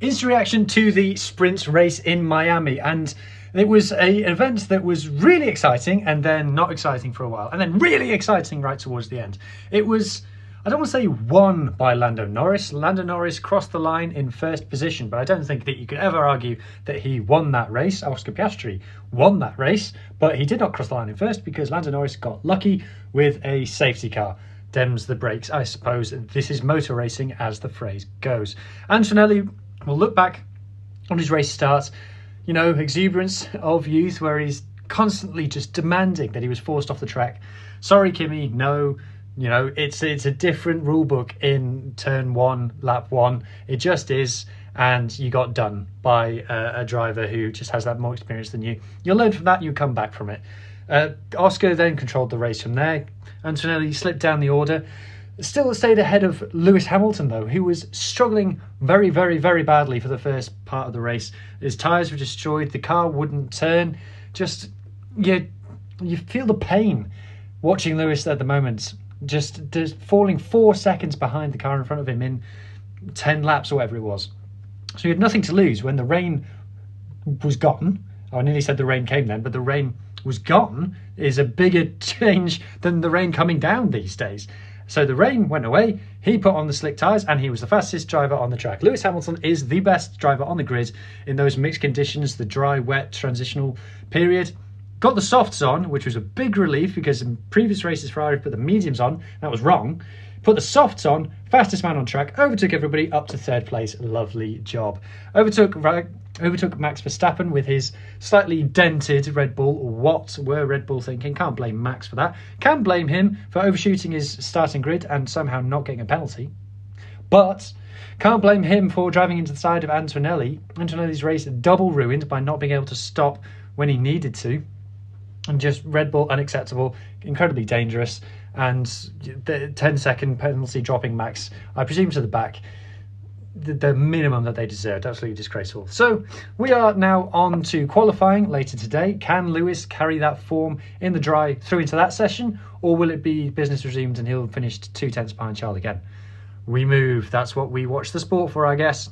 Instant reaction to the sprint race in Miami, and it was an event that was really exciting and then not exciting for a while and then really exciting right towards the end. It was, I don't want to say won by Lando Norris. Lando Norris crossed the line in first position, but I don't think that you could ever argue that he won that race. Oscar Piastri won that race, but he did not cross the line in first because Lando Norris got lucky with a safety car. Dems the brakes, I suppose. This is motor racing, as the phrase goes. Antonelli will look back on his race start, you know, exuberance of youth where he's constantly just demanding that he was forced off the track. Sorry, Kimi, no. You know, it's a different rule book in turn one, lap one. It just is, and you got done by a driver who just has that more experience than you. You'll learn from that, you come back from it. Oscar then controlled the race from there. Antonelli slipped down the order. Still stayed ahead of Lewis Hamilton, though, who was struggling very, very, very badly for the first part of the race. His tyres were destroyed. The car wouldn't turn. Just, you feel the pain watching Lewis at the moment. Just falling 4 seconds behind the car in front of him in 10 laps or whatever it was. So he had nothing to lose when the rain was gone. I nearly said the rain came then, but the rain was gone is a bigger change than the rain coming down these days. So the rain went away, he put on the slick tyres, and he was the fastest driver on the track. Lewis Hamilton is the best driver on the grid in those mixed conditions, the dry, wet, transitional period. Got the softs on, which was a big relief because in previous races Ferrari put the mediums on. That was wrong. Put the softs on, fastest man on track, overtook everybody up to third place. Lovely job. Overtook Max Verstappen with his slightly dented Red Bull. What were Red Bull thinking? Can't blame Max for that. Can blame him for overshooting his starting grid and somehow not getting a penalty. But can't blame him for driving into the side of Antonelli. Antonelli's race double ruined by not being able to stop when he needed to. And just Red Bull unacceptable, incredibly dangerous, and the 10-second penalty dropping Max, I presume, to the back, the minimum that they deserved. Absolutely disgraceful. So we are now on to qualifying later today. Can Lewis carry that form in the dry through into that session, or will it be business resumed and he'll finish 2 tenths behind Charles again? We move. That's what we watch the sport for, I guess.